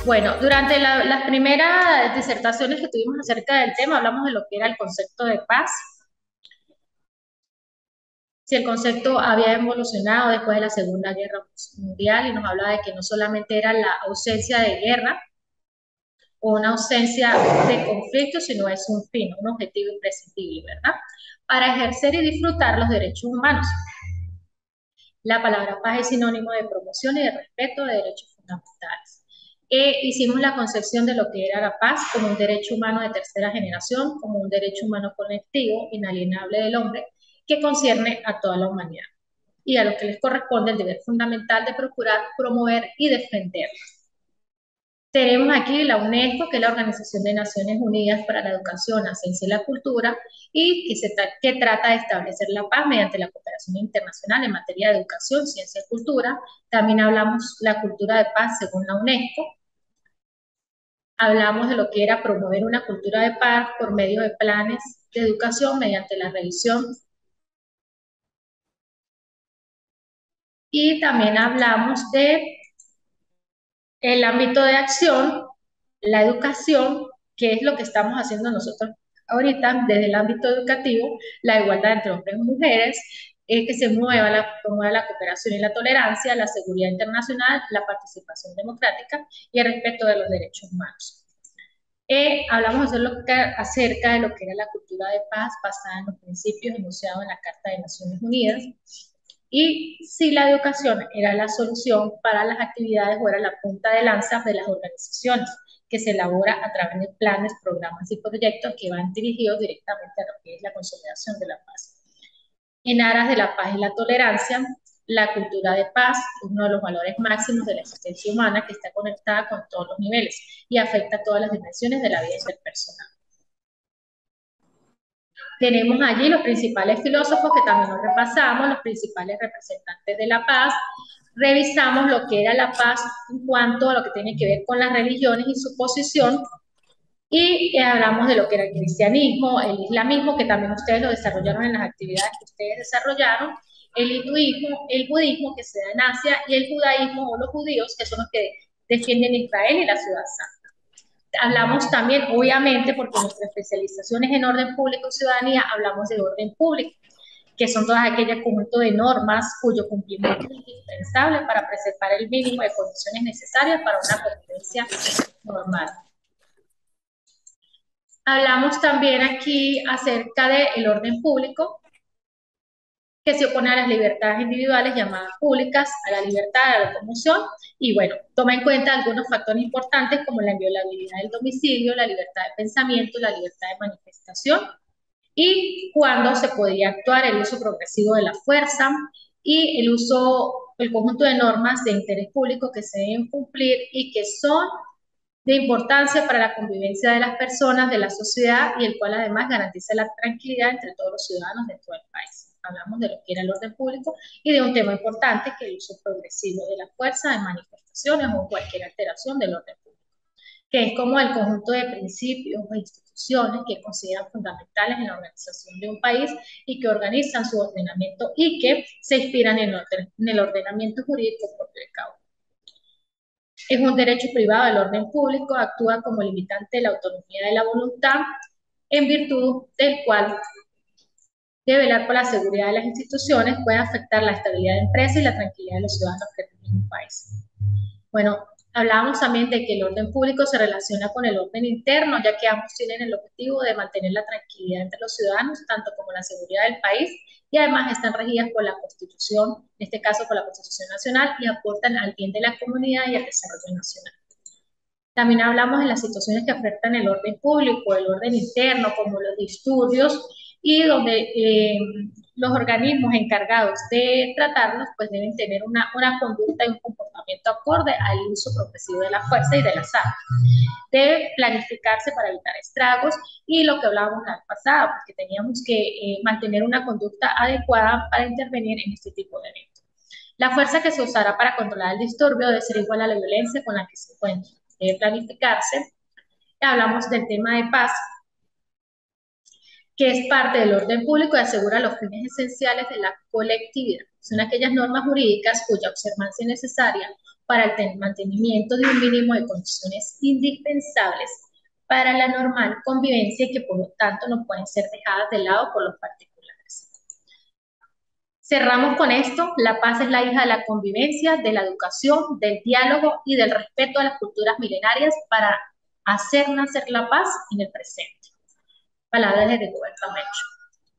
Bueno, durante las primeras disertaciones que tuvimos acerca del tema, hablamos de lo que era el concepto de paz, si el concepto había evolucionado después de la Segunda Guerra Mundial y nos hablaba de que no solamente era la ausencia de guerra o una ausencia de conflicto, sino es un fin, un objetivo imprescindible, ¿verdad? Para ejercer y disfrutar los derechos humanos. La palabra paz es sinónimo de promoción y de respeto de derechos fundamentales. Hicimos la concepción de lo que era la paz como un derecho humano de tercera generación, como un derecho humano colectivo, inalienable del hombre, que concierne a toda la humanidad y a lo que les corresponde el deber fundamental de procurar, promover y defender. Tenemos aquí la UNESCO, que es la Organización de Naciones Unidas para la Educación, la Ciencia y la Cultura, y que trata de establecer la paz mediante la cooperación internacional en materia de educación, ciencia y cultura. También hablamos la cultura de paz según la UNESCO. Hablamos de lo que era promover una cultura de paz por medio de planes de educación mediante la revisión. Y también hablamos de el ámbito de acción, la educación, que es lo que estamos haciendo nosotros ahorita desde el ámbito educativo, la igualdad entre hombres y mujeres, que se promueva la cooperación y la tolerancia, la seguridad internacional, la participación democrática y el respeto de los derechos humanos. Hablamos acerca de lo que era la cultura de paz basada en los principios enunciados en la Carta de Naciones Unidas y si la educación era la solución para las actividades o era la punta de lanza de las organizaciones que se elabora a través de planes, programas y proyectos que van dirigidos directamente a lo que es la consolidación de la paz. En aras de la paz y la tolerancia, la cultura de paz es uno de los valores máximos de la existencia humana que está conectada con todos los niveles y afecta a todas las dimensiones de la vida interpersonal. Tenemos allí los principales filósofos que también los repasamos, los principales representantes de la paz. Revisamos lo que era la paz en cuanto a lo que tiene que ver con las religiones y su posición. Y hablamos de lo que era el cristianismo, el islamismo, que también ustedes lo desarrollaron en las actividades que ustedes desarrollaron, el hinduismo, el budismo, que se da en Asia, y el judaísmo o los judíos, que son los que defienden Israel y la ciudad santa. Hablamos también, obviamente, porque nuestra especialización es en orden público y ciudadanía, hablamos de orden público, que son todas aquellas conjunto de normas cuyo cumplimiento es indispensable para preservar el mínimo de condiciones necesarias para una convivencia normal. Hablamos también aquí acerca del orden público, que se opone a las libertades individuales llamadas públicas, a la libertad de la locomoción y bueno, toma en cuenta algunos factores importantes como la inviolabilidad del domicilio, la libertad de pensamiento, la libertad de manifestación y cuándo se podía actuar, el uso progresivo de la fuerza y el conjunto de normas de interés público que se deben cumplir y que son de importancia para la convivencia de las personas, de la sociedad y el cual además garantiza la tranquilidad entre todos los ciudadanos de todo el país. Hablamos de lo que era el orden público y de un tema importante que es el uso progresivo de la fuerza en manifestaciones o cualquier alteración del orden público, que es como el conjunto de principios o instituciones que consideran fundamentales en la organización de un país y que organizan su ordenamiento y que se inspiran en el ordenamiento jurídico propio de cada uno. Es un derecho privado del orden público, actúa como limitante de la autonomía de la voluntad, en virtud del cual de velar por la seguridad de las instituciones puede afectar la estabilidad de la empresa y la tranquilidad de los ciudadanos que tienen un país. Bueno, hablábamos también de que el orden público se relaciona con el orden interno, ya que ambos tienen el objetivo de mantener la tranquilidad entre los ciudadanos, tanto como la seguridad del país, y además están regidas por la Constitución, en este caso por la Constitución Nacional, y aportan al bien de la comunidad y al desarrollo nacional. También hablamos de las situaciones que afectan el orden público, el orden interno, como los disturbios, y donde los organismos encargados de tratarlos pues deben tener una conducta y un comportamiento acorde al uso progresivo de la fuerza y de las armas. Debe planificarse para evitar estragos y lo que hablábamos la vez pasada, porque teníamos que mantener una conducta adecuada para intervenir en este tipo de eventos. La fuerza que se usará para controlar el disturbio debe ser igual a la violencia con la que se encuentra. Debe planificarse. Hablamos del tema de paz, que es parte del orden público y asegura los fines esenciales de la colectividad. Son aquellas normas jurídicas cuya observancia es necesaria para el mantenimiento de un mínimo de condiciones indispensables para la normal convivencia y que por lo tanto no pueden ser dejadas de lado por los particulares. Cerramos con esto: la paz es la hija de la convivencia, de la educación, del diálogo y del respeto a las culturas milenarias para hacer nacer la paz en el presente. Palabras de Rigoberta Menchú.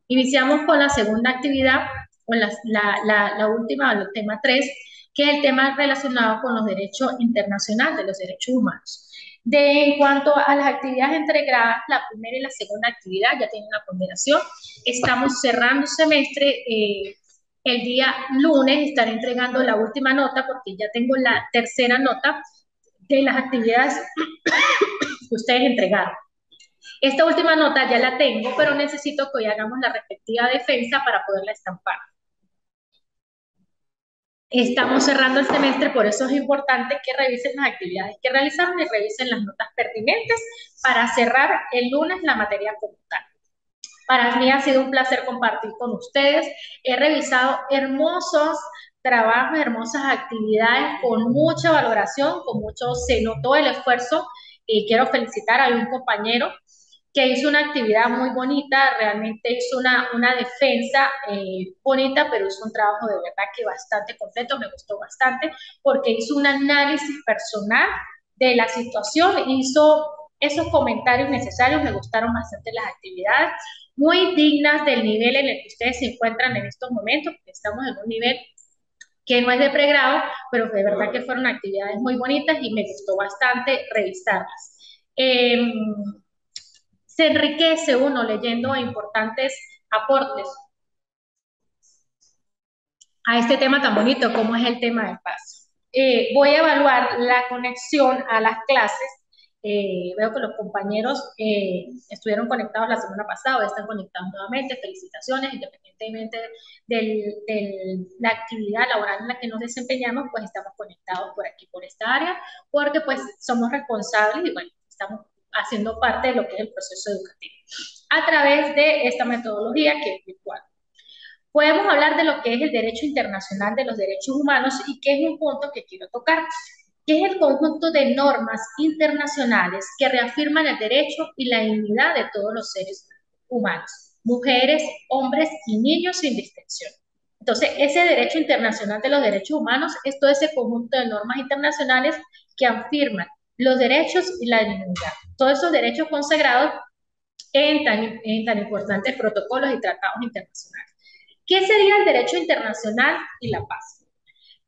Iniciamos con la segunda actividad, con la última, el tema 3, que es el tema relacionado con los derechos internacionales de los derechos humanos. En cuanto a las actividades entregadas, la primera y la segunda actividad ya tienen una ponderación. Estamos cerrando semestre. El día lunes estaré entregando la última nota porque ya tengo la tercera nota de las actividades que ustedes entregaron. Esta última nota ya la tengo, pero necesito que hoy hagamos la respectiva defensa para poderla estampar. Estamos cerrando el semestre, por eso es importante que revisen las actividades que realizaron y revisen las notas pertinentes para cerrar el lunes la materia como tal. Para mí ha sido un placer compartir con ustedes. He revisado hermosos trabajos, hermosas actividades con mucha valoración, con mucho, se notó el esfuerzo y quiero felicitar a un compañero que hizo una actividad muy bonita, realmente hizo una defensa bonita, pero hizo un trabajo de verdad que bastante completo, me gustó bastante, porque hizo un análisis personal de la situación, hizo esos comentarios necesarios, me gustaron bastante las actividades, muy dignas del nivel en el que ustedes se encuentran en estos momentos, porque estamos en un nivel que no es de pregrado, pero de verdad que fueron actividades muy bonitas y me gustó bastante revisarlas. Se enriquece uno leyendo importantes aportes a este tema tan bonito como es el tema de paz. Voy a evaluar la conexión a las clases. Veo que los compañeros estuvieron conectados la semana pasada, están conectados nuevamente. Felicitaciones, independientemente de la actividad laboral en la que nos desempeñamos, pues estamos conectados por aquí, por esta área, porque pues somos responsables y bueno, estamos haciendo parte de lo que es el proceso educativo a través de esta metodología que es virtual. Podemos hablar de lo que es el derecho internacional de los derechos humanos y que es un punto que quiero tocar, que es el conjunto de normas internacionales que reafirman el derecho y la dignidad de todos los seres humanos, mujeres, hombres y niños sin distinción. Entonces, ese derecho internacional de los derechos humanos es todo ese conjunto de normas internacionales que afirman los derechos y la dignidad, todos esos derechos consagrados en tan importantes protocolos y tratados internacionales. ¿Qué sería el derecho internacional y la paz?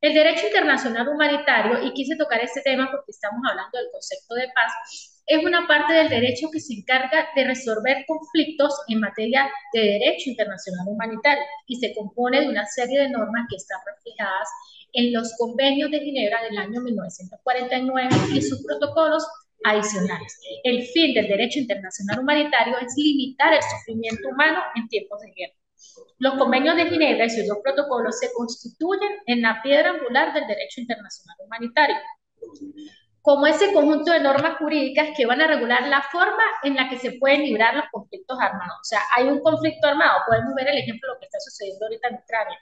El derecho internacional humanitario, y quise tocar este tema porque estamos hablando del concepto de paz, es una parte del derecho que se encarga de resolver conflictos en materia de derecho internacional humanitario y se compone de una serie de normas que están reflejadas en los convenios de Ginebra del año 1949 y sus protocolos adicionales. El fin del derecho internacional humanitario es limitar el sufrimiento humano en tiempos de guerra. Los convenios de Ginebra y sus dos protocolos se constituyen en la piedra angular del derecho internacional humanitario, como ese conjunto de normas jurídicas que van a regular la forma en la que se pueden librar los conflictos armados. O sea, hay un conflicto armado, podemos ver el ejemplo de lo que está sucediendo ahorita en Ucrania,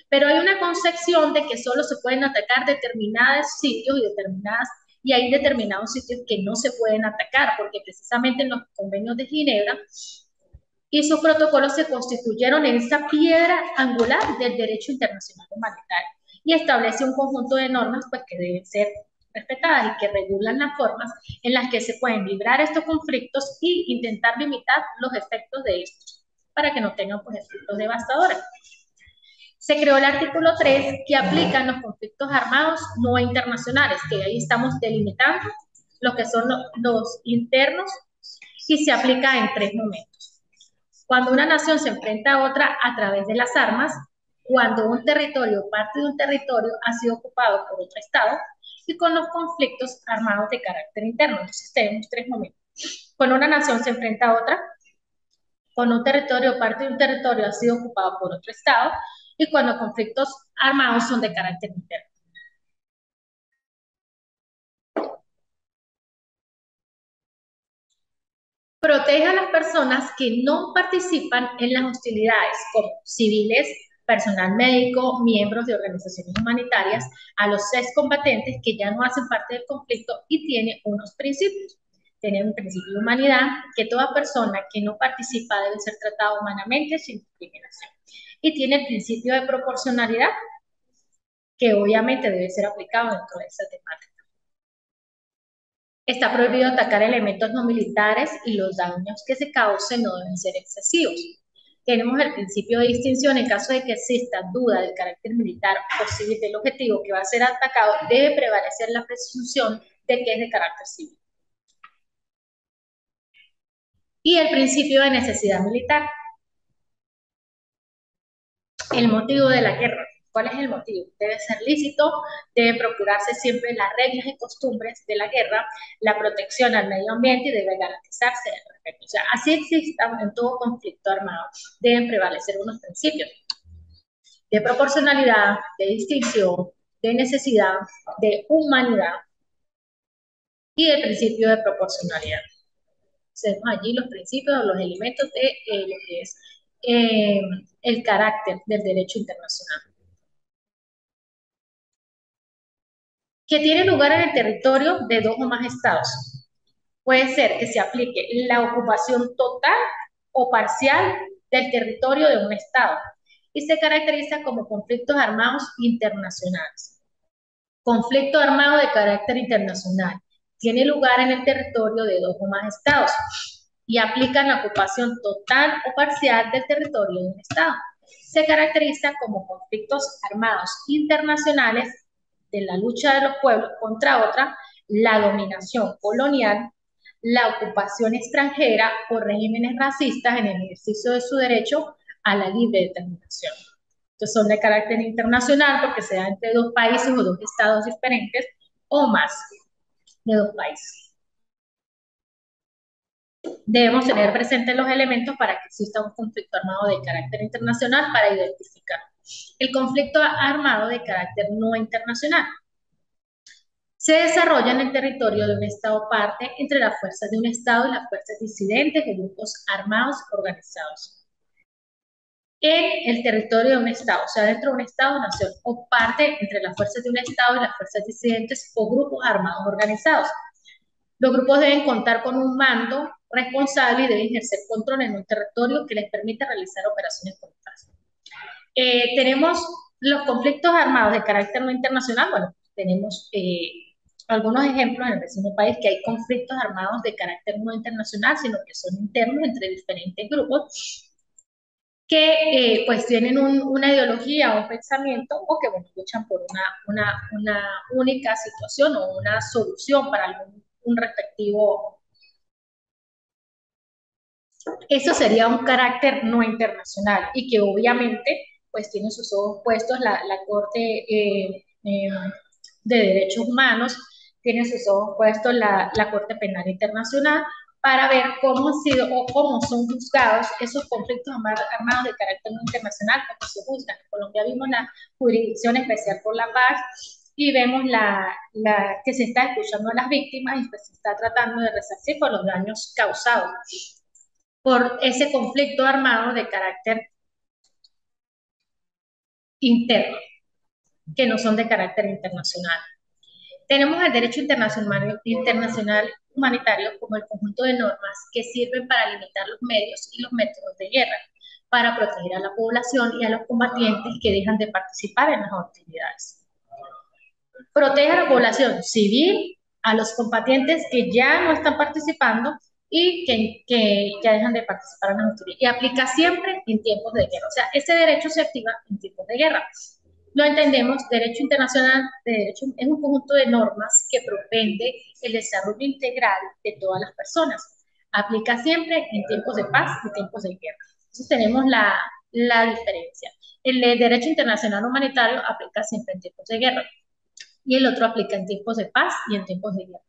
pero hay una concepción de que solo se pueden atacar determinados sitios y hay determinados sitios que no se pueden atacar, porque precisamente en los convenios de Ginebra y sus protocolos se constituyeron en esa piedra angular del derecho internacional humanitario y establece un conjunto de normas pues, que deben ser respetadas y que regulan las formas en las que se pueden librar estos conflictos e intentar limitar los efectos de estos para que no tengan pues, efectos devastadores. Se creó el artículo 3 que aplica en los conflictos armados no internacionales, que ahí estamos delimitando lo que son los internos y se aplica en 3 momentos. Cuando una nación se enfrenta a otra a través de las armas, cuando un territorio o parte de un territorio ha sido ocupado por otro Estado y con los conflictos armados de carácter interno. Entonces tenemos 3 momentos. Cuando una nación se enfrenta a otra, cuando un territorio o parte de un territorio ha sido ocupado por otro Estado y cuando conflictos armados son de carácter interno. Protege a las personas que no participan en las hostilidades, como civiles, personal médico, miembros de organizaciones humanitarias, a los excombatientes que ya no hacen parte del conflicto y tiene unos principios. Tiene un principio de humanidad, que toda persona que no participa debe ser tratada humanamente sin discriminación. Y tiene el principio de proporcionalidad, que obviamente debe ser aplicado dentro de esa temática. Está prohibido atacar elementos no militares y los daños que se causen no deben ser excesivos. Tenemos el principio de distinción en caso de que exista duda del carácter militar o civil del objetivo que va a ser atacado, debe prevalecer la presunción de que es de carácter civil. Y el principio de necesidad militar. El motivo de la guerra. ¿Cuál es el motivo? Debe ser lícito, debe procurarse siempre las reglas y costumbres de la guerra, la protección al medio ambiente y debe garantizarse el respeto. O sea, así exista en todo conflicto armado, deben prevalecer unos principios de proporcionalidad, de distinción, de necesidad, de humanidad y de principio de proporcionalidad. Tenemos allí los principios o los elementos de lo que es eh, el carácter del derecho internacional. Que tiene lugar en el territorio de dos o más estados. Puede ser que se aplique la ocupación total o parcial del territorio de un estado y se caracteriza como conflictos armados internacionales. Conflicto armado de carácter internacional. Tiene lugar en el territorio de dos o más estados y aplican la ocupación total o parcial del territorio de un estado. Se caracteriza como conflictos armados internacionales de la lucha de los pueblos contra otra, la dominación colonial, la ocupación extranjera o regímenes racistas en el ejercicio de su derecho a la libre determinación. Entonces son de carácter internacional porque se da entre dos países o dos estados diferentes o más de dos países. Debemos tener presentes los elementos para que exista un conflicto armado de carácter internacional para identificar. El conflicto armado de carácter no internacional se desarrolla en el territorio de un Estado parte entre las fuerzas de un Estado y las fuerzas disidentes de grupos armados organizados. En el territorio de un Estado, o sea, dentro de un Estado, nación o parte entre las fuerzas de un Estado y las fuerzas disidentes o grupos armados organizados. Los grupos deben contar con un mando responsable y deben ejercer control en un territorio que les permita realizar operaciones conjuntas. Tenemos los conflictos armados de carácter no internacional. Bueno, tenemos algunos ejemplos en el vecino país que hay conflictos armados de carácter no internacional, sino que son internos entre diferentes grupos que pues tienen una ideología o un pensamiento o que bueno, luchan por una única situación o una solución para un respectivo. Eso sería un carácter no internacional y que obviamente pues tiene sus ojos puestos la Corte de Derechos Humanos, tiene sus ojos puestos la Corte Penal Internacional para ver cómo han sido o cómo son juzgados esos conflictos armados de carácter no internacional, cómo se juzgan. En Colombia vimos la Jurisdicción Especial por la Paz y vemos que se está escuchando a las víctimas y pues se está tratando de resarcir por los daños causados por ese conflicto armado de carácter interno, que no son de carácter internacional. Tenemos el derecho internacional humanitario como el conjunto de normas que sirven para limitar los medios y los métodos de guerra, para proteger a la población y a los combatientes que dejan de participar en las hostilidades. Protege a la población civil, a los combatientes que ya no están participando y que ya dejan de participar en la hostilidad. Y aplica siempre en tiempos de guerra. O sea, ese derecho se activa en tiempos de guerra. Lo entendemos, derecho internacional de derecho es un conjunto de normas que propende el desarrollo integral de todas las personas. Aplica siempre en tiempos de paz y tiempos de guerra. Entonces tenemos la diferencia. El derecho internacional humanitario aplica siempre en tiempos de guerra y el otro aplica en tiempos de paz y en tiempos de guerra.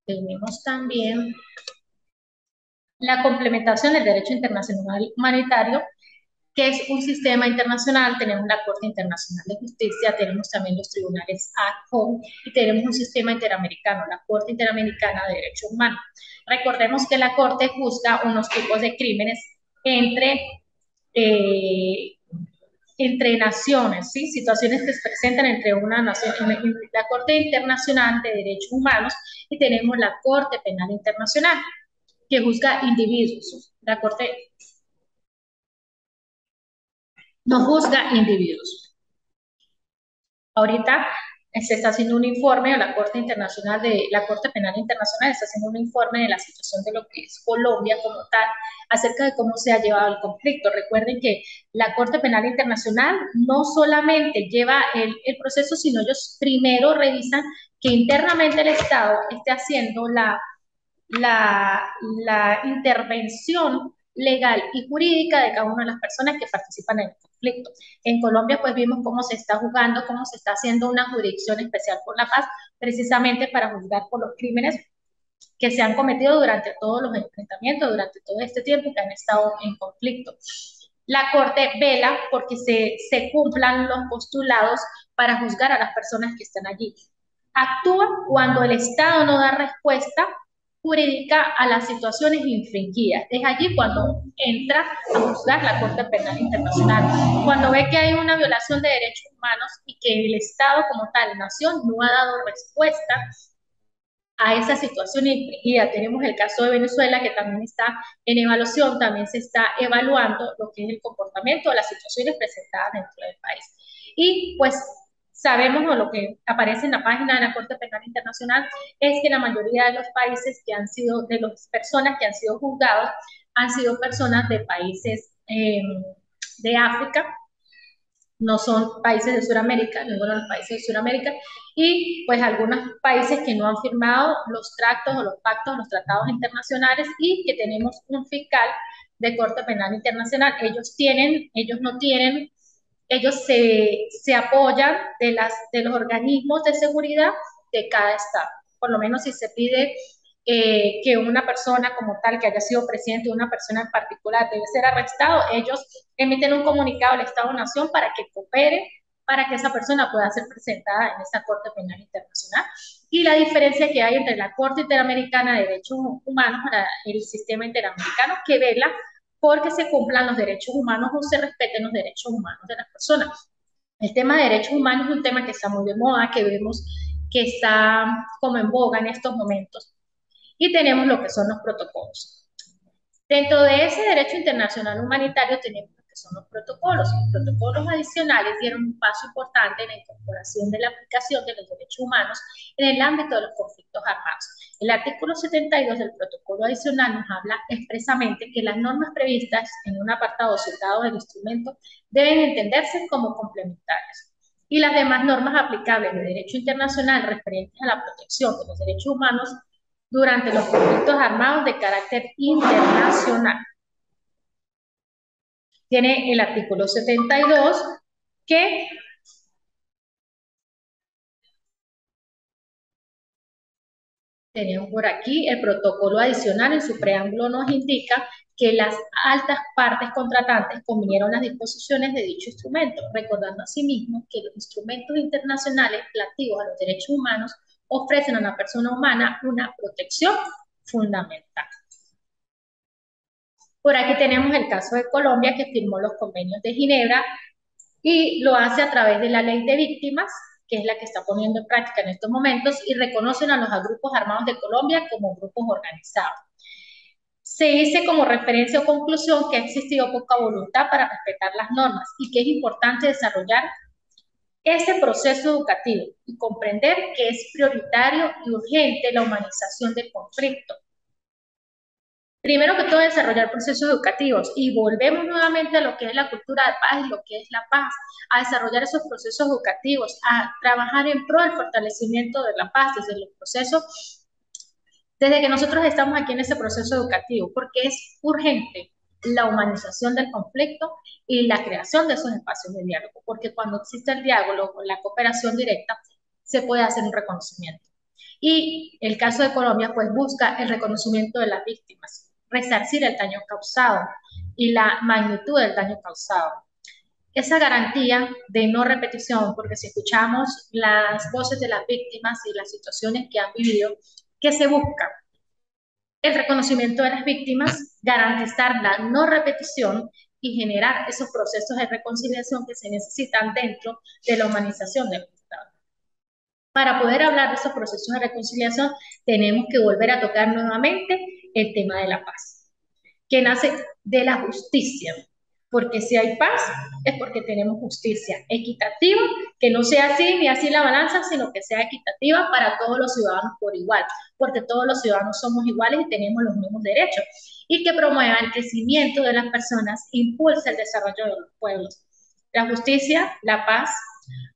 Tenemos también la complementación del derecho internacional humanitario, que es un sistema internacional. Tenemos la Corte Internacional de Justicia, tenemos también los tribunales ad hoc y tenemos un sistema interamericano, la Corte Interamericana de Derechos Humanos. Recordemos que la Corte juzga unos tipos de crímenes entre, eh, entre naciones, ¿sí? Situaciones que se presentan entre una nación, en la Corte Internacional de Derechos Humanos, y tenemos la Corte Penal Internacional, que juzga individuos. La Corte no juzga individuos. Ahorita se está haciendo un informe, o la Corte Internacional de la Corte Penal Internacional está haciendo un informe de la situación de lo que es Colombia como tal, acerca de cómo se ha llevado el conflicto. Recuerden que la Corte Penal Internacional no solamente lleva el proceso, sino ellos primero revisan que internamente el Estado esté haciendo la, la intervención legal y jurídica de cada una de las personas que participan en el conflicto. En Colombia, pues vimos cómo se está jugando, cómo se está haciendo una jurisdicción especial por la paz, precisamente para juzgar por los crímenes que se han cometido durante todos los enfrentamientos, durante todo este tiempo que han estado en conflicto. La Corte vela porque se cumplan los postulados para juzgar a las personas que están allí. Actúa cuando el Estado no da respuesta jurídica a las situaciones infringidas. Es allí cuando entra a juzgar la Corte Penal Internacional. Cuando ve que hay una violación de derechos humanos y que el Estado como tal, nación, no ha dado respuesta a esa situación infringida. Tenemos el caso de Venezuela, que también está en evaluación, también se está evaluando lo que es el comportamiento de las situaciones presentadas dentro del país. Y pues sabemos, o lo que aparece en la página de la Corte Penal Internacional, es que la mayoría de los países que han sido, de las personas que han sido juzgados, han sido personas de países de África, no son países de Sudamérica, ninguno de los países de Sudamérica, y pues algunos países que no han firmado los tractos o los pactos, los tratados internacionales, y que tenemos un fiscal de Corte Penal Internacional. Ellos no tienen, ellos se apoyan de los organismos de seguridad de cada estado. Por lo menos si se pide que una persona como tal, que haya sido presidente de una persona en particular, debe ser arrestado, ellos emiten un comunicado al Estado-Nación para que coopere, para que esa persona pueda ser presentada en esa Corte Penal Internacional. Y la diferencia que hay entre la Corte Interamericana de Derechos Humanos para el sistema interamericano, que vela porque se cumplan los derechos humanos o se respeten los derechos humanos de las personas. El tema de derechos humanos es un tema que está muy de moda, que vemos que está como en boga en estos momentos. Y tenemos lo que son los protocolos. Dentro de ese derecho internacional humanitario tenemos lo que son los protocolos. Los protocolos adicionales dieron un paso importante en la incorporación de la aplicación de los derechos humanos en el ámbito de los conflictos armados. El artículo 72 del protocolo adicional nos habla expresamente que las normas previstas en un apartado citado del instrumento deben entenderse como complementarias, y las demás normas aplicables de derecho internacional referentes a la protección de los derechos humanos durante los conflictos armados de carácter internacional. Tiene el artículo 72 que tenemos por aquí. El protocolo adicional en su preámbulo nos indica que las altas partes contratantes convinieron las disposiciones de dicho instrumento, recordando asimismo que los instrumentos internacionales relativos a los derechos humanos ofrecen a la persona humana una protección fundamental. Por aquí tenemos el caso de Colombia, que firmó los convenios de Ginebra y lo hace a través de la ley de víctimas, que es la que está poniendo en práctica en estos momentos, y reconocen a los grupos armados de Colombia como grupos organizados. Se dice como referencia o conclusión que ha existido poca voluntad para respetar las normas y que es importante desarrollar ese proceso educativo y comprender que es prioritario y urgente la humanización del conflicto. Primero que todo, desarrollar procesos educativos, y volvemos nuevamente a lo que es la cultura de paz y lo que es la paz, a desarrollar esos procesos educativos, a trabajar en pro del fortalecimiento de la paz desde los procesos, desde que nosotros estamos aquí en ese proceso educativo, porque es urgente la humanización del conflicto y la creación de esos espacios de diálogo, porque cuando existe el diálogo, la cooperación directa, se puede hacer un reconocimiento. Y el caso de Colombia, pues busca el reconocimiento de las víctimas. resarcir el daño causado y la magnitud del daño causado. Esa garantía de no repetición, porque si escuchamos las voces de las víctimas y las situaciones que han vivido, ¿qué se busca? El reconocimiento de las víctimas, garantizar la no repetición y generar esos procesos de reconciliación que se necesitan dentro de la humanización del Estado. Para poder hablar de esos procesos de reconciliación, tenemos que volver a tocar nuevamente el tema de la paz, que nace de la justicia, porque si hay paz es porque tenemos justicia equitativa, que no sea así ni así la balanza, sino que sea equitativa para todos los ciudadanos por igual, porque todos los ciudadanos somos iguales y tenemos los mismos derechos, y que promueva el crecimiento de las personas, impulsa el desarrollo de los pueblos. La justicia, la paz,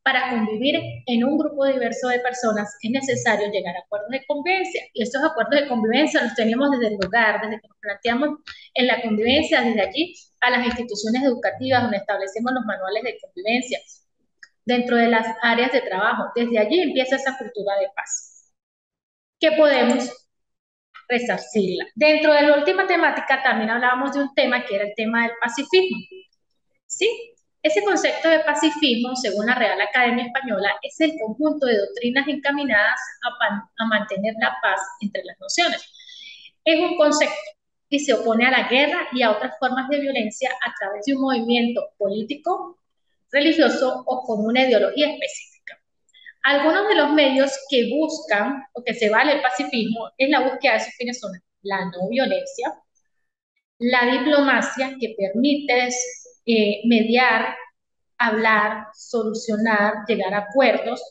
para convivir en un grupo diverso de personas es necesario llegar a acuerdos de convivencia, y estos acuerdos de convivencia los tenemos desde el lugar, desde que nos planteamos en la convivencia, desde allí a las instituciones educativas donde establecemos los manuales de convivencia, dentro de las áreas de trabajo. Desde allí empieza esa cultura de paz, que podemos resarcirla. Dentro de la última temática también hablábamos de un tema que era el tema del pacifismo. ¿Sí? Ese concepto de pacifismo, según la Real Academia Española, es el conjunto de doctrinas encaminadas a mantener la paz entre las naciones. Es un concepto y se opone a la guerra y a otras formas de violencia a través de un movimiento político, religioso o con una ideología específica. Algunos de los medios que buscan o que se vale el pacifismo es la búsqueda de sus fines son la no violencia, la diplomacia que permite mediar, hablar, solucionar, llegar a acuerdos,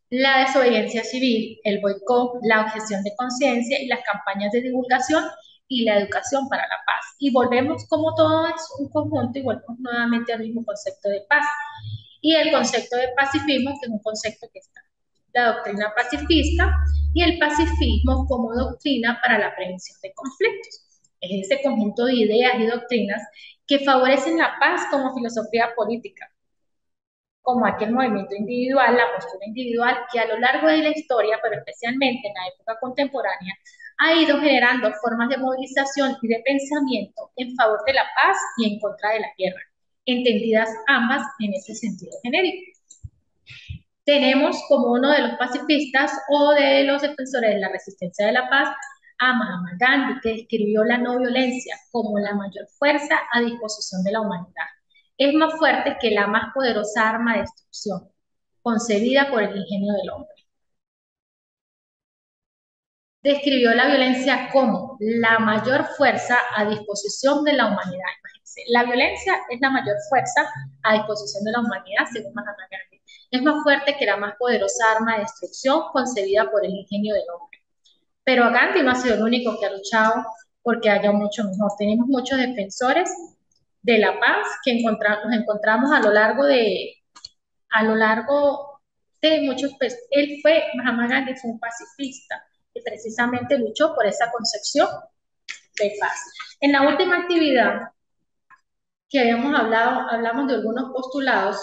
la desobediencia civil, el boicot, la objeción de conciencia y las campañas de divulgación y la educación para la paz. Y volvemos, como todo es un conjunto, y volvemos nuevamente al mismo concepto de paz. Y el concepto de pacifismo, que es un concepto que está la doctrina pacifista y el pacifismo como doctrina para la prevención de conflictos. Es ese conjunto de ideas y doctrinas que favorecen la paz como filosofía política, como aquel movimiento individual, la postura individual, que a lo largo de la historia, pero especialmente en la época contemporánea, ha ido generando formas de movilización y de pensamiento en favor de la paz y en contra de la guerra, entendidas ambas en ese sentido genérico. Tenemos como uno de los pacifistas o de los defensores de la resistencia de la paz a Mahatma Gandhi, que describió la no violencia como la mayor fuerza a disposición de la humanidad. Es más fuerte que la más poderosa arma de destrucción, concebida por el ingenio del hombre. Describió la violencia como la mayor fuerza a disposición de la humanidad. Imagínense, la violencia es la mayor fuerza a disposición de la humanidad, según Mahatma Gandhi. Es más fuerte que la más poderosa arma de destrucción concebida por el ingenio del hombre. Pero Gandhi no ha sido el único que ha luchado porque haya mucho mejor. Tenemos muchos defensores de la paz que nos encontramos a lo largo de muchos, pues, Mahatma Gandhi fue un pacifista que precisamente luchó por esa concepción de paz. En la última actividad que habíamos hablado, hablamos de algunos postulados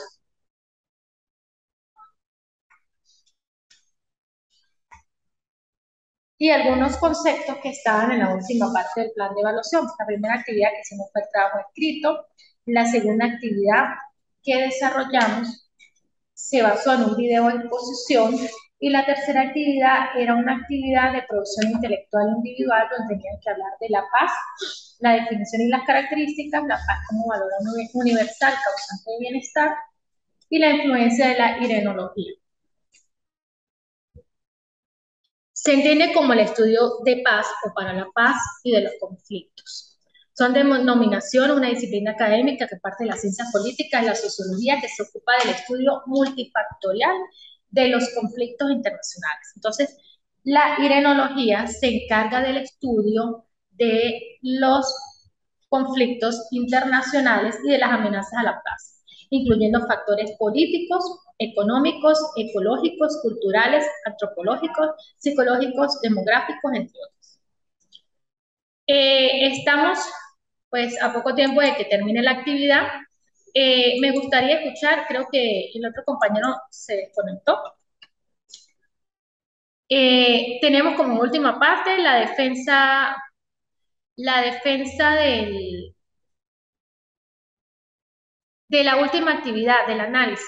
y algunos conceptos que estaban en la última parte del plan de evaluación. La primera actividad que hicimos fue el trabajo escrito, la segunda actividad que desarrollamos se basó en un video de exposición y la tercera actividad era una actividad de producción intelectual individual donde tenían que hablar de la paz, la definición y las características, la paz como valor universal causante de bienestar y la influencia de la irenología. Se entiende como el estudio de paz o para la paz y de los conflictos. Son denominación una disciplina académica que parte de las ciencias políticas y la sociología que se ocupa del estudio multifactorial de los conflictos internacionales. Entonces, la irenología se encarga del estudio de los conflictos internacionales y de las amenazas a la paz, incluyendo factores políticos, económicos, ecológicos, culturales, antropológicos, psicológicos, demográficos, entre otros. Estamos pues a poco tiempo de que termine la actividad. Me gustaría escuchar, creo que el otro compañero se desconectó. Tenemos como última parte la defensa la defensa de la última actividad, del análisis.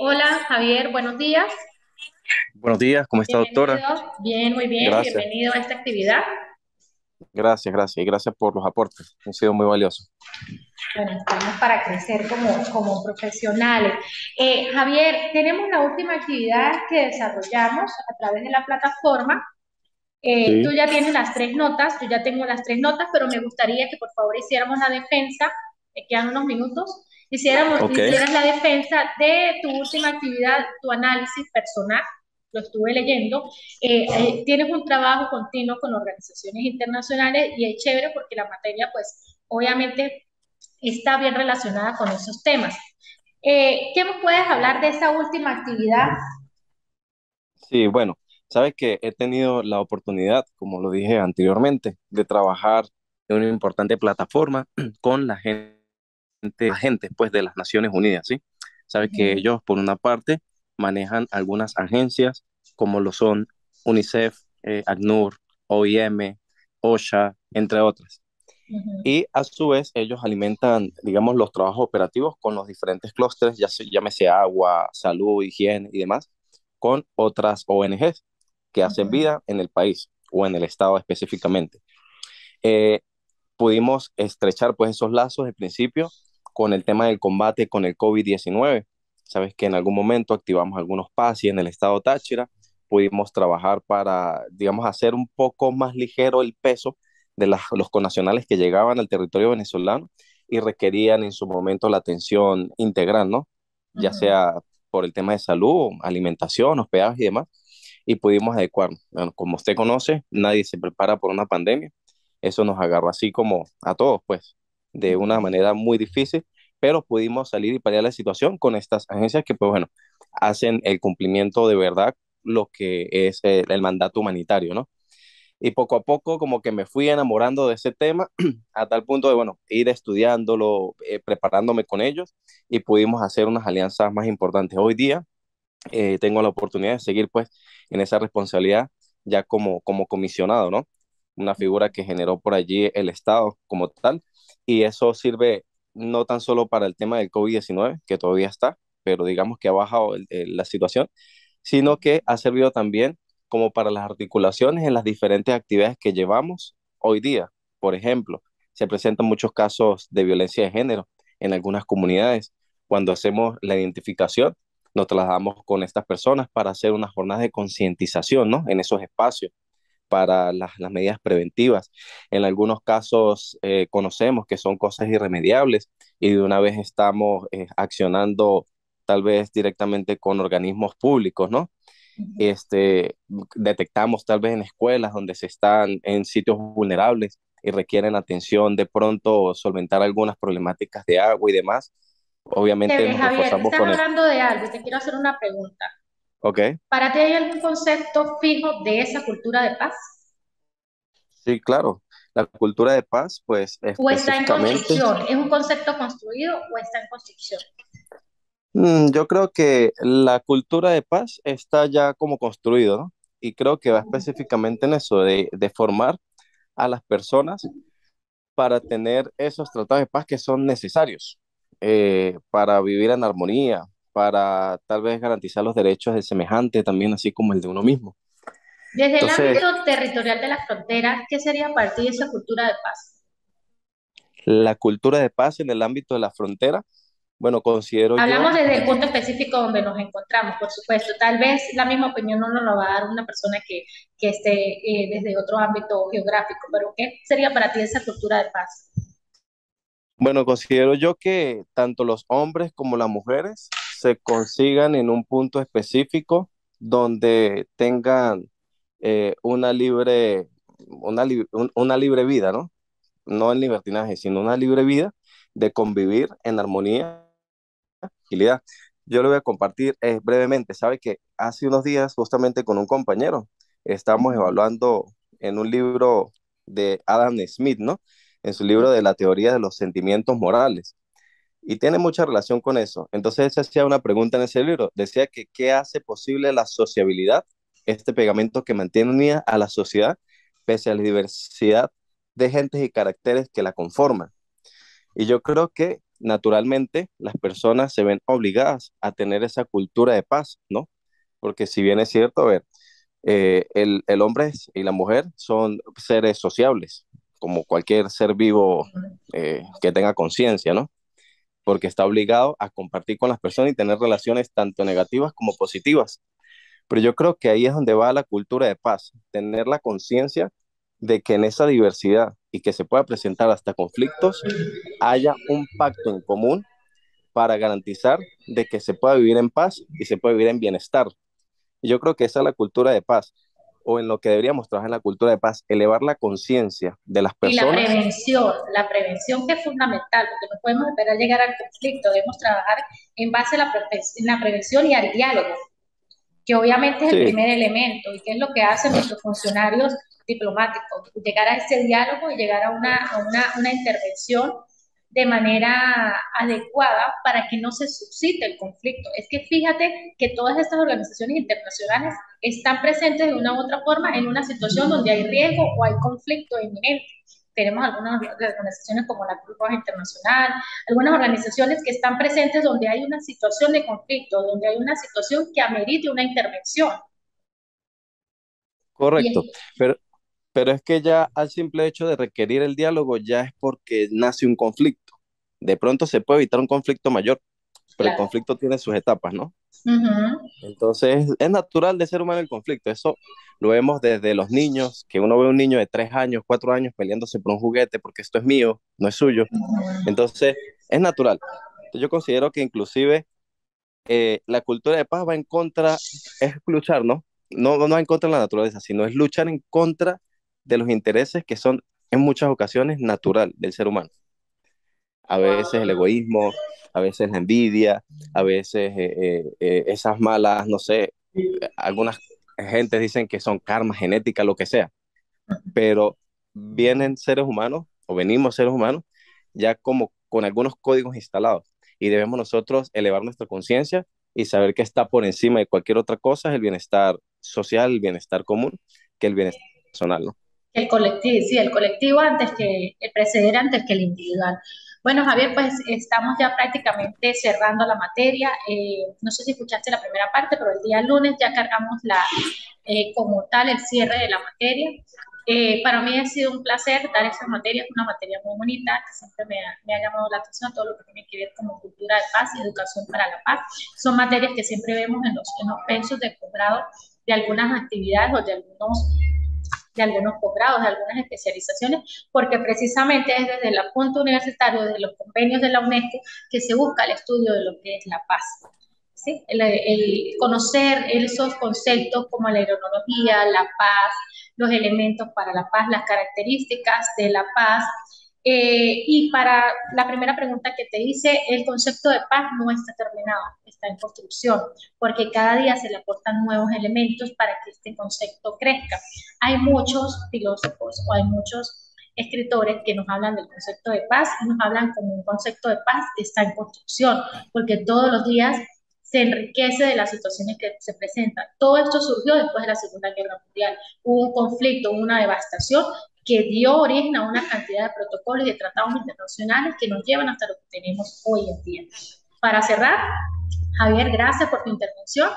Hola Javier, buenos días. Buenos días, ¿cómo está, doctora? Bienvenido. Bien, muy bien. Gracias, Bienvenido a esta actividad. gracias y gracias por los aportes. Han sido muy valiosos. Bueno, estamos para crecer como profesionales. Javier, tenemos la última actividad que desarrollamos a través de la plataforma. Tú Sí, ya tienes las tres notas, yo ya tengo las tres notas, pero me gustaría que por favor hiciéramos la defensa, me quedan unos minutos, ok. hicieras la defensa de tu última actividad, tu análisis personal, lo estuve leyendo. Tienes un trabajo continuo con organizaciones internacionales y es chévere porque la materia, pues, obviamente está bien relacionada con esos temas. ¿Qué me puedes hablar de esa última actividad? Sí, bueno, sabes que he tenido la oportunidad, como lo dije anteriormente, de trabajar en una importante plataforma con la gente pues, de las Naciones Unidas, ¿sí? Sabes que Ujú, ellos, por una parte, manejan algunas agencias como lo son UNICEF, ACNUR, OIM, OSHA, entre otras. ujú, Y a su vez ellos alimentan, digamos, los trabajos operativos con los diferentes clústeres, llámese agua, salud, higiene y demás, con otras ONGs que hacen ujú, vida en el país o en el estado específicamente. Eh, Pudimos estrechar pues esos lazos de principio con el tema del combate con el COVID-19. Sabes que en algún momento activamos algunos PASI en el estado Táchira, pudimos trabajar para, digamos, hacer un poco más ligero el peso de los connacionales que llegaban al territorio venezolano y requerían en su momento la atención integral, ¿no? Ya ujú. sea por el tema de salud, alimentación, hospedaje y demás, y pudimos adecuarnos. Bueno, como usted conoce, nadie se prepara por una pandemia. Eso nos agarró así como a todos, pues, de una manera muy difícil, pero pudimos salir y paliar la situación con estas agencias que, pues bueno, hacen el cumplimiento de verdad lo que es el mandato humanitario, ¿no? Y poco a poco como que me fui enamorando de ese tema a tal punto de, bueno, ir estudiándolo, preparándome con ellos y pudimos hacer unas alianzas más importantes. Hoy día tengo la oportunidad de seguir pues en esa responsabilidad ya como comisionado, ¿no? Una figura que generó por allí el Estado como tal, y eso sirve no tan solo para el tema del COVID-19, que todavía está, pero digamos que ha bajado la situación, sino que ha servido también como para las articulaciones en las diferentes actividades que llevamos hoy día. Por ejemplo, se presentan muchos casos de violencia de género en algunas comunidades. Cuando hacemos la identificación, nos trasladamos con estas personas para hacer una jornada de concientización, ¿no? En esos espacios para las medidas preventivas. En algunos casos conocemos que son cosas irremediables y de una vez estamos accionando tal vez directamente con organismos públicos, ¿no? Este, detectamos tal vez en escuelas donde se están en sitios vulnerables y requieren atención, de pronto solventar algunas problemáticas de agua y demás. Obviamente nos Javier, reforzamos estás con eso. hablando de algo y te quiero hacer una pregunta. ¿Ok? ¿Para ti hay algún concepto fijo de esa cultura de paz? Sí, claro. La cultura de paz, pues ¿O está en específicamente, construcción? ¿Es un concepto construido o está en construcción? yo creo que la cultura de paz está ya como construido, ¿no? Y creo que va específicamente en eso, de formar a las personas para tener esos tratados de paz que son necesarios para vivir en armonía, para tal vez garantizar los derechos del semejante también, así como el de uno mismo. Desde el Entonces, ámbito territorial de las fronteras, ¿qué sería para ti esa cultura de paz? la cultura de paz en el ámbito de la frontera, bueno, considero yo. Hablamos desde el punto específico donde nos encontramos, por supuesto. Tal vez la misma opinión no nos lo va a dar una persona que esté desde otro ámbito geográfico, pero ¿qué sería para ti esa cultura de paz? Bueno, considero yo que tanto los hombres como las mujeres se consigan en un punto específico donde tengan una libre vida, ¿no? No en libertinaje, sino una libre vida de convivir en armonía y tranquilidad. Yo le voy a compartir brevemente, sabe que hace unos días justamente con un compañero estamos evaluando en un libro de Adam Smith, ¿no? En su libro de la teoría de los sentimientos morales. Y tiene mucha relación con eso. Entonces, se hacía una pregunta en ese libro. Decía que ¿qué hace posible la sociabilidad? Este pegamento que mantiene unida a la sociedad pese a la diversidad de gentes y caracteres que la conforman. Y yo creo que naturalmente las personas se ven obligadas a tener esa cultura de paz, ¿no? Porque si bien es cierto, a ver, el hombre y la mujer son seres sociables, como cualquier ser vivo que tenga conciencia, ¿no? Porque está obligado a compartir con las personas y tener relaciones tanto negativas como positivas. Pero yo creo que ahí es donde va la cultura de paz, tener la conciencia de que en esa diversidad y que se pueda presentar hasta conflictos, haya un pacto en común para garantizar de que se pueda vivir en paz y se pueda vivir en bienestar. Y yo creo que esa es la cultura de paz, o en lo que deberíamos trabajar en la cultura de paz, elevar la conciencia de las Y personas. la prevención que es fundamental, porque no podemos esperar llegar al conflicto, debemos trabajar en base a en la prevención y al diálogo, que obviamente es el Sí, primer elemento, y que es lo que hacen nuestros funcionarios diplomáticos, llegar a ese diálogo y llegar a una intervención de manera adecuada para que no se suscite el conflicto. Es que fíjate que todas estas organizaciones internacionales están presentes de una u otra forma en una situación donde hay riesgo o hay conflicto inminente. Tenemos algunas organizaciones como la Cruz Roja Internacional, algunas organizaciones que están presentes donde hay una situación de conflicto, donde hay una situación que amerite una intervención. correcto. Y Pero, pero es que ya al simple hecho de requerir el diálogo ya es porque nace un conflicto. De pronto se puede evitar un conflicto mayor, pero el claro, conflicto tiene sus etapas, ¿no? uh -huh. Entonces, es natural de ser humano el conflicto. Eso lo vemos desde los niños, que uno ve a un niño de 3 años, 4 años peleándose por un juguete porque esto es mío, no es suyo. Entonces, es natural. Yo considero que inclusive la cultura de paz va en contra, es luchar, ¿no? No en contra de la naturaleza, sino es luchar en contra de los intereses que son en muchas ocasiones natural del ser humano. A veces el egoísmo, a veces la envidia, a veces esas malas, no sé, algunas gentes dicen que son karma, genética, lo que sea, pero vienen seres humanos o venimos seres humanos ya como con algunos códigos instalados y debemos nosotros elevar nuestra conciencia y saber que está por encima de cualquier otra cosa el bienestar social, el bienestar común, que el bienestar personal, ¿no? El colectivo, sí, el colectivo antes que el preceder antes que el individual. Bueno, Javier, pues estamos ya prácticamente cerrando la materia. No sé si escuchaste la primera parte, pero el día lunes ya cargamos como tal el cierre de la materia. Para mí ha sido un placer dar esa materia, es una materia muy bonita, que siempre me ha llamado la atención todo lo que tiene que ver como cultura de paz y educación para la paz. Son materias que siempre vemos en los pensos de posgrado de algunas actividades o de algunos posgrados, de algunas especializaciones, porque precisamente es desde el punto universitario, desde los convenios de la UNESCO, que se busca el estudio de lo que es la paz. ¿Sí? El conocer esos conceptos como la aeronología, la paz, los elementos para la paz, las características de la paz. Y para la primera pregunta que te hice, el concepto de paz no está terminado, está en construcción, porque cada día se le aportan nuevos elementos para que este concepto crezca. Hay muchos filósofos o hay muchos escritores que nos hablan del concepto de paz y nos hablan como un concepto de paz que está en construcción, porque todos los días se enriquece de las situaciones que se presentan. Todo esto surgió después de la Segunda Guerra Mundial. Hubo un conflicto, una devastación que dio origen a una cantidad de protocolos y de tratados internacionales que nos llevan hasta lo que tenemos hoy en día. Para cerrar, Javier, gracias por tu intervención.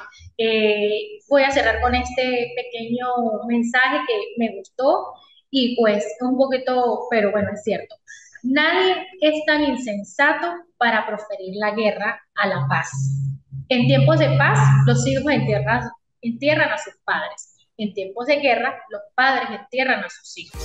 Voy a cerrar con este pequeño mensaje que me gustó y pues un poquito, pero bueno, es cierto. Nadie es tan insensato para proferir la guerra a la paz. En tiempos de paz, los hijos entierran a sus padres. En tiempos de guerra, los padres entierran a sus hijos.